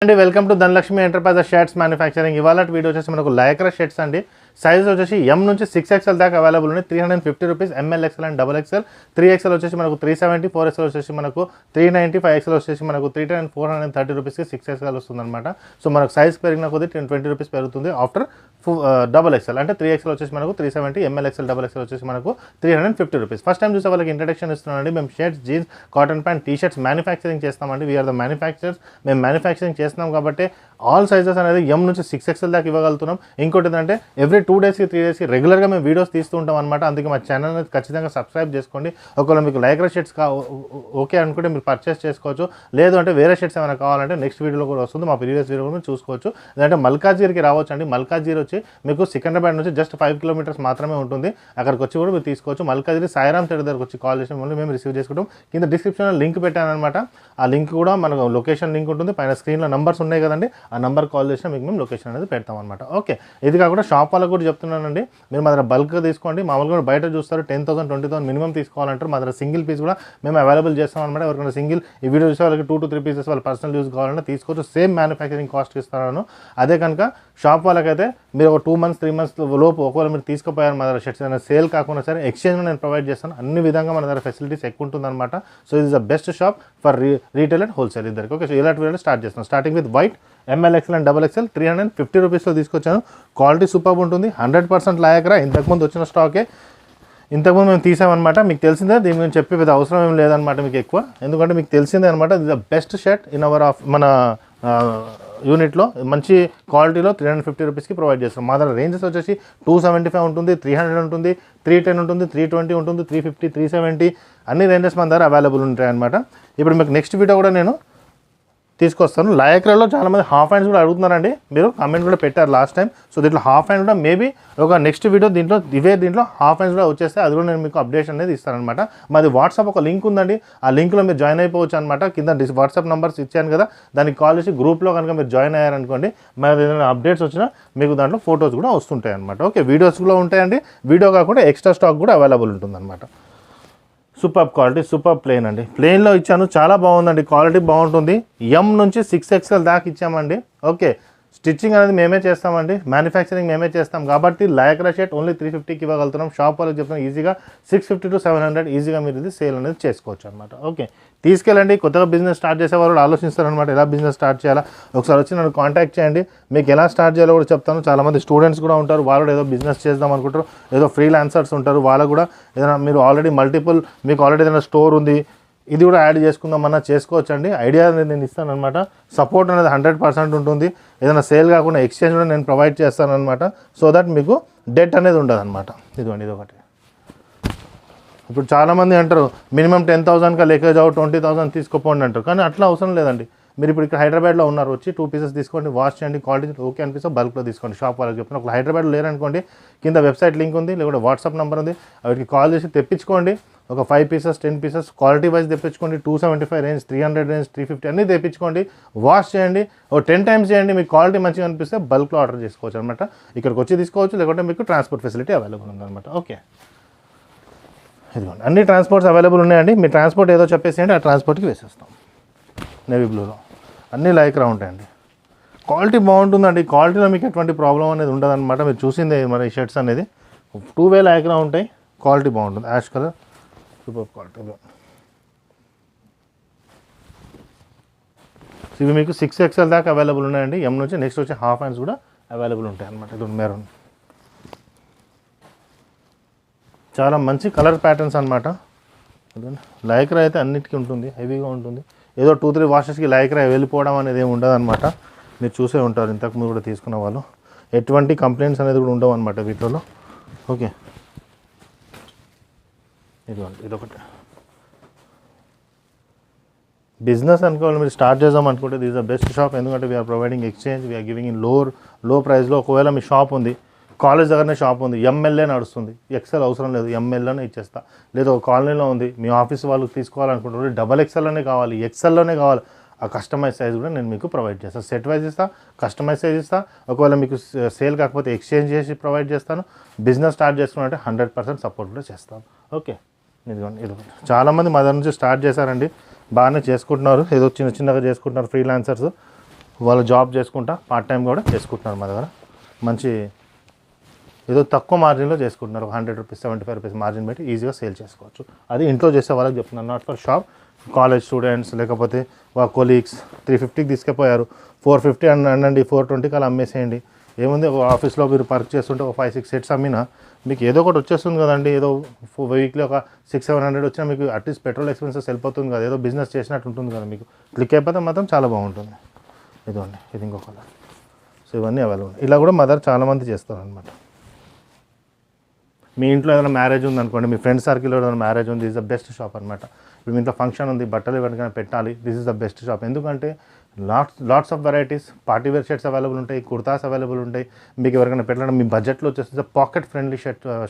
అండి welcome to Dhanalakshmi enterprises shirts manufacturing. ఇవాళ video వచ్చేసి మనకు లైక్రా షర్ట్స్ అండి. సైజ్ వచ్చేసి ఎం నుంచి 6XL దాకా అవైలబుల్ ఉన్నాయి. 350 rupees. M L XL and double XL. 3XL వచ్చేసి మనకు 370, 4XL వచ్చేసి మనకు 390, 5XL వచ్చేసి మనకు 310, 430 రూపీస్కి 6XL వస్తుంది అనమాట. సో మనకు సైజ్ పెరిగిన కొద్ది 20 రూపీస్ పెరుగుతుంది. ఆఫ్టర్ డబుల్ ఎక్స్ఎల్ అంటే 3XL వచ్చేసి మనకు 370, ఎంఎల్ ఎక్స్ఎల్ డబుల్ ఎక్స్ఎల్ వచ్చేసి మనకు 350 రూపీస్. ఫస్ట్ టైం చూసే వాళ్ళకి ఇంట్రడక్షన్ ఇస్తున్నానండి. మేము shirts, jeans, cotton pant, T shirts manufacturing చేస్తామండి. We're the manufacturers. మేము మ్యానుఫ్యాక్చరింగ్ చేస్తున్నాం కాబట్టి ఆల్ సైజెస్ అనేది ఎం నుంచి 6XL దాకా ఇవ్వగలుగుతున్నాం. ఇంకోటి ఏంటంటే ఎవ్రీ 2 డేస్కి 3 డేస్కి రెగ్యులర్గా మేము వీడియోస్ తీస్తూ ఉంటాం అనమాట. అందుకే మా ఛానల్ అనేది ఖచ్చితంగా సబ్స్క్రైబ్ చేసుకోండి. ఒకవేళ మీకు లైక్రా షర్ట్స్ ఓకే అనుకుంటే మీరు పర్చేస్ చేసుకోవచ్చు. లేదు అంటే వేరే షర్ట్స్ ఏమైనా కావాలంటే నెక్స్ట్ వీడియోలో కూడా వస్తుంది. మా ప్రీవియస్ వీడియో కూడా చూసుకోవచ్చు. లేదంటే మల్కాజ్గిరికి రావచ్చు అండి. మల్కాజ్గిరి వచ్చి మీకు సికింద్రాబాద్ నుంచి జస్ట్ 5 కిలోమీటర్స్ మాత్రమే ఉంటుంది. అక్కడికి వచ్చి కూడా మీరు తీసుకోవచ్చు. మల్కాజ్గిరి సాయిరామ్ థియేటర్ దగ్గరకు వచ్చి కాల్ చేసిన వల్ల మేము రిసీవ్ చేసుకుంటాం. కింద డిస్క్రిప్షన్లో లింక్ పెట్టానమాట. ఆ లింక్ కూడా మనకు లొకేషన్ లింక్ ఉంటుంది. పైన స్క్రీన్లో నంబర్స్ ఉన్నాయి కదండి, ఆ నంబర్ కాల్ చేసినా మీకు మేము లొకేషన్ అనేది పెడతాం అనమాట. ఓకే, ఇది కాకుండా షాప్ వాళ్ళకు కూడా చెప్తున్నానండి, మీరు మా దగ్గర బల్క్గా తీసుకోండి. మామూలుగా కూడా బయట చూస్తారు 10,000, 20,000 మినిమం తీసుకోవాలంటారు. మా దగ్గర సింగిల్ పీస్ కూడా మేము అవైలబుల్ చేస్తాం అనమాట. ఎవరికైనా సింగిల్ ఈ వీడియో చూసే వాళ్ళకి 2 to 3 పీసెస్ వాళ్ళ పర్సనల్ యూస్ కావాలంటే తీసుకోవచ్చు. సేమ్ మ్యానుఫ్యాక్చరింగ్ కాస్ట్ ఇస్తాను. అదే కనుక షాప్ వాళ్ళకైతే మీరు ఒక 2 months 3 months లోపు ఒకవేళ మీరు తీసుకుపోయారు మా దగ్గర షర్ట్స్ ఏదైనా సేల్ కాకుండా సరే ఎక్స్చేంజ్ నేను ప్రొవైడ్ చేస్తాను. అన్ని విధంగా మన దగ్గర ఫెసిలిటీస్ ఎక్కువ ఉంటుందన్నమాట. సో ఇది the best shop for retail and wholesale ఇద్దరికి. ఓకే, సో ఇలాంటి వీడియో స్టార్ట్ చేస్తాను. Starting with white M L XL and double XL 350 రూపీస్లో తీసుకొచ్చాను. క్వాలిటీ సూపర్ ఉంటుంది. 100% లయక్రా. ఇంతకుముందు వచ్చిన స్టాకే ఇంతకుముందు మేము తీసామన్నమాట. మీకు తెలిసిందే, దీని గురించి చెప్పే పెద్ద అవసరం ఏం లేదనమాట మీకు ఎక్కువ, ఎందుకంటే మీకు తెలిసిందే అనమాట. ఇది the best shirt in our of మన యూనిట్లో. మంచి క్వాలిటీలో 350 రూపీస్కి ప్రొవైడ్ చేస్తాం. మా దగ్గర రేంజెస్ వచ్చేసి 275 ఉంటుంది, 300 ఉంటుంది, 310 ఉంటుంది, 320 ఉంటుంది, 350, 370 అన్ని రేంజెస్ మన దగ్గర అవైలబుల్ ఉంటాయి అనమాట. ఇప్పుడు మీకు నెక్స్ట్ వీడియో కూడా నేను తీసుకొస్తాను. లయక్రాలో చాలామంది హాఫ్ హ్యాండ్స్ కూడా అడుగుతున్నారండి. మీరు కామెంట్ కూడా పెట్టారు లాస్ట్ టైం. సో దీంట్లో హాఫ్ హ్యాండ్ కూడా మేబీ ఒక నెక్స్ట్ వీడియో దీంట్లో హాఫ్ హ్యాండ్స్ కూడా వచ్చేస్తే అది కూడా నేను మీకు అప్డేషన్ అనేది ఇస్తానమాట. మాది వాట్సాప్ ఒక లింక్ ఉందండి. ఆ లింక్లో మీరు జాయిన్ అయిపోవచ్చు అనమాట. కింద వాట్సాప్ నెంబర్స్ ఇచ్చాను కదా, దానికి కాల్ చేసి గ్రూప్లో కనుక మీరు జాయిన్ అయ్యారనుకోండి, మరి ఏదైనా అప్డేట్స్ వచ్చినా మీకు దాంట్లో ఫొటోస్ కూడా వస్తుంటాయి అనమాట. ఓకే, వీడియోస్ కూడా ఉంటాయండి. వీడియో కాకుండా ఎక్స్ట్రా స్టాక్ కూడా అవైలబుల్ ఉంటుందన్నమాట. సూపర్ క్వాలిటీ, సూపర్ ప్లెయిన్ అండి. ప్లెయిన్లో ఇచ్చాను, చాలా బాగుందండి. క్వాలిటీ బాగుంటుంది. ఎం నుంచి 6XL దాకా ఇచ్చామండి. ఓకే, స్టిచ్చింగ్ అనేది మేమే చేస్తామండి. మ్యానుఫ్యాక్చరింగ్ మేమే చేస్తాం కాబట్టి లయక్రా షర్ట్ ఓన్లీ 350కి ఇవ్వగలుగుతున్నాం. షాప్ వాళ్ళకి చెప్తున్నాం ఈజీగా 650 to 700 ఈజీగా మీరు ఇది సేల్ అనేది చేసుకోవచ్చు అనమాట. ఓకే, తీసుకెళ్ళండి. కొత్తగా బిజినెస్ స్టార్ట్ చేసేవాళ్ళు ఆలోచిస్తారనమాట, ఎలా బిజినెస్ స్టార్ట్ చేయాలా. ఒకసారి వచ్చి నన్ను కాంటాక్ట్ చేయండి, మీకు ఎలా స్టార్ట్ చేయాలో కూడా చెప్తాను. చాలామంది స్టూడెంట్స్ కూడా ఉంటారు, వాళ్ళు కూడా ఏదో బిజినెస్ చేద్దాం అనుకుంటారు, ఏదో ఫ్రీలాన్సర్స్ ఉంటారు. వాళ్ళకు కూడా ఏదైనా మీరు ఆల్రెడీ మీకు ఆల్రెడీ ఏదైనా స్టోర్ ఉంది, ఇది కూడా యాడ్ చేసుకుందామన్నా చేసుకోవచ్చు అండి. ఐడియా అనేది నేను ఇస్తాను అనమాట. సపోర్ట్ అనేది 100% ఉంటుంది. ఏదైనా సేల్ కాకుండా ఎక్స్చేంజ్ కూడా నేను ప్రొవైడ్ చేస్తాను అనమాట. సో దట్ మీకు డెట్ అనేది ఉండదు అనమాట. ఇదిగోండి, ఇది ఒకటి. ఇప్పుడు చాలామంది అంటారు మినిమం 10,000కా లెక్క జావు 20,000 తీసుకోపోండి అంటారు. కానీ అట్లా అవసరం లేదండి. మీరు ఇప్పుడు ఇక్కడ హైదరాబాద్లో ఉన్నారు, వచ్చి 2 పీసెస్ తీసుకోండి, వాష్ చేయండి, క్వాలిటీ ఓకే అనిపిస్తే బల్క్లో తీసుకోండి. షాప్ వాళ్ళకి చెప్తాను. ఒక హైదరాబాద్లో లేరనుకోండి, కింద వెబ్సైట్ లింక్ ఉంది, లేకపోతే వాట్సాప్ నెంబర్ ఉంది, వాటికి కాల్ చేసి తెప్పించుకోండి. ఒక 5 పీసెస్ 10 పీసెస్ క్వాలిటీ వైజ్ తెప్పించుకోండి. 275 రేంజ్, 300 రేంజ్, 350 అన్నీ తెప్పించుకోండి. వాష్ చేయండి, ఓ 10 times చేయండి. మీకు క్వాలిటీ మంచిగా అనిపిస్తే బల్క్లో ఆర్డర్ చేసుకోవచ్చు అనమాట. ఇక్కడికి వచ్చి తీసుకోవచ్చు, లేకపోతే మీకు ట్రాన్స్పోర్ట్ ఫెసిలిటీ అవైలబుల్ ఉందన్నమాట. ఓకే, ఇదిగోండి, అన్ని ట్రాన్స్పోర్ట్స్ అవైలబుల్ ఉన్నాయండి. మీ ట్రాన్స్పోర్ట్ ఏదో చెప్పేసేయండి, ఆ ట్రాన్స్పోర్ట్కి వేసేస్తాం. నేవీ బ్లూలో అన్నీ లైక్రా ఉంటాయండి. క్వాలిటీ బాగుంటుందండి. క్వాలిటీలో మీకు ఎటువంటి ప్రాబ్లం అనేది ఉండదు అనమాట. మీరు చూసిందే మన ఈ షర్ట్స్ అనేది 2 way లైక్రా ఉంటాయి. క్వాలిటీ బాగుంటుంది. Ash colour, super quality. ఇవి మీకు 6XL దాకా అవైలబుల్ ఉన్నాయండి. ఎం నుంచి నెక్స్ట్ వచ్చి హాఫ్ హ్యాండ్స్ కూడా అవైలబుల్ ఉంటాయి అనమాట. ఇది మెరూన్, చాలా మంచి కలర్ ప్యాటర్న్స్ అనమాట. లైక్రా అయితే అన్నిటికీ ఉంటుంది, హెవీగా ఉంటుంది. ఏదో 2-3 వాషెస్కి లైక్రా వెళ్ళిపోవడం అనేది ఏమి ఉండదు అనమాట. మీరు చూసే ఉంటారు ఇంతకుముందు కూడా తీసుకున్న వాళ్ళు. ఎటువంటి కంప్లైంట్స్ అనేది కూడా ఉండవు అనమాట వీటిలో. ఓకే, ఇదొకటి. బిజినెస్ అనుకోవాలి, మీరు స్టార్ట్ చేద్దాం అనుకుంటే దిస్ ద బెస్ట్ షాప్. ఎందుకంటే we're providing exchange, we're giving in low ప్రైస్లో. ఒకవేళ మీ షాప్ ఉంది, కాలేజ్ దగ్గరనే షాప్ ఉంది, ఎంఎల్ఏ నడుస్తుంది, ఎక్సెల్ అవసరం లేదు, ఎంఎల్ఏనే ఇచ్చేస్తా. లేదా ఒక కాలనీలో ఉంది, మీ ఆఫీస్ వాళ్ళకి తీసుకోవాలనుకుంటున్నారు, డబల్ ఎక్సెల్లోనే కావాలి, ఎక్సెల్లోనే కావాలి, ఆ కస్టమైజ్ సైజ్ కూడా నేను మీకు ప్రొవైడ్ చేస్తాను. సెట్ వైజ్ ఇస్తా, కస్టమైజ్ సైజ్ ఇస్తా. ఒకవేళ మీకు సేల్ కాకపోతే ఎక్స్చేంజ్ చేసి ప్రొవైడ్ చేస్తాను. బిజినెస్ స్టార్ట్ చేసుకున్నట్టే 100% సపోర్ట్ కూడా చేస్తాను. ఓకే, ఇదిగోండి, చాలామంది మా దగ్గర నుంచి స్టార్ట్ చేశారండి, బాగానే చేసుకుంటున్నారు. ఏదో చిన్నగా చేసుకుంటున్నారు ఫ్రీలాన్సర్స్. వాళ్ళు జాబ్ చేసుకుంటా పార్ట్ టైం కూడా చేసుకుంటున్నారు మా దగ్గర. మంచి ఏదో తక్కువ మార్జిన్లో చేసుకుంటున్నారు. ఒక 100 రూపీస్ 75 రూపీస్ మార్జిన్ పెట్టి ఈజీగా సేల్ చేసుకోవచ్చు. అది ఇంట్లో చేసే వాళ్ళకి చెప్తున్నాను, not for shop. College students లేకపోతే వాళ్ళ కొలీగ్స్ 350కి తీసుకుపోయారు, 450 అనండి, 420కి అలా అమ్మేసేయండి. ఏముంది, ఒక ఆఫీస్లో మీరు వర్క్ చేస్తుంటే ఒక 5-6 సెట్స్ అమ్మినా మీకు ఏదో ఒకటి వచ్చేస్తుంది కదండి. ఏదో వీక్లీ ఒక 600-700 వచ్చినా మీకు అట్లీస్ట్ పెట్రోల్ ఎక్స్పెన్సెస్ వెళ్ళిపోతుంది కదా, ఏదో బిజినెస్ చేసినట్టు ఉంటుంది కదా. మీకు క్లిక్ అయిపోతే మాత్రం చాలా బాగుంటుంది. ఇదిగోండి, ఇది ఇంకో కలర్. సో ఇవన్నీ అవైలబుల్. ఇలా కూడా మదర్ చాలామంది చేస్తారనమాట. మీ ఇంట్లో ఏదైనా మ్యారేజ్ ఉందనుకోండి, మీ ఫ్రెండ్ సర్కిల్లో ఏదైనా మ్యారేజ్ ఉంది, దిస్ ద బెస్ట్ షాప్ అనమాట. ఇప్పుడు మీ ఇంట్లో ఫంక్షన్ ఉంది, బట్టలు ఎవరికైనా పెట్టాలి, this is the best shop. ఎందుకంటే lots of varieties, party wear shirts available ఉంటాయి, కుర్తాస్ అవైలబుల్ ఉంటాయి. మీకు ఎవరికైనా పెట్టడం మీ బడ్జెట్లో వచ్చేస్తుంది. పాకెట్ ఫ్రెండ్లీ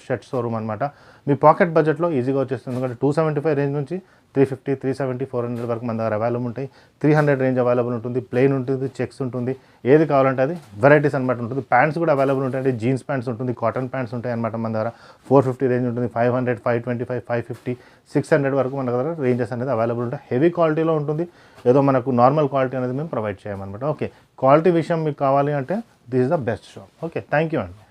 షర్ట్ షోరూమ్ అనమాట. మీ పాకెట్ బడ్జెట్లో ఈజీగా వచ్చేస్తుంది. ఎందుకంటే 275 రేంజ్ నుంచి 350, 370, 400 వరకు మన దగ్గర అవైలబుల్ ఉంటాయి. 300 రేంజ్ అవైలబుల్ ఉంటుంది, ప్లెయిన్ ఉంటుంది, చెక్స్ ఉంటుంది, ఏది కావాలంటే అది వెరైటీస్ అనమాట ఉంటుంది. ప్యాంట్స్ కూడా అవైలబుల్ ఉంటాయండి, జీన్స్ ప్యాంట్స్ ఉంటుంది, కాటన్ ప్యాంట్స్ ఉంటాయి అనమాట మన దగ్గర. 450 రేంజ్ ఉంటుంది, 500, 525, 550, 600 వరకు మన దగ్గర రేంజెస్ అనేది అవైలబుల్ ఉంటాయి. హెవీ క్వాలిటీలో ఉంటుంది, ఏదో మనకు నార్మల్ క్వాలిటీ అనేది మేము ప్రొవైడ్ చేయమన్నమాట. ఓకే, క్వాలిటీ విషయం మీకు కావాలి అంటే this is the best shop. Okay, thank you అండి.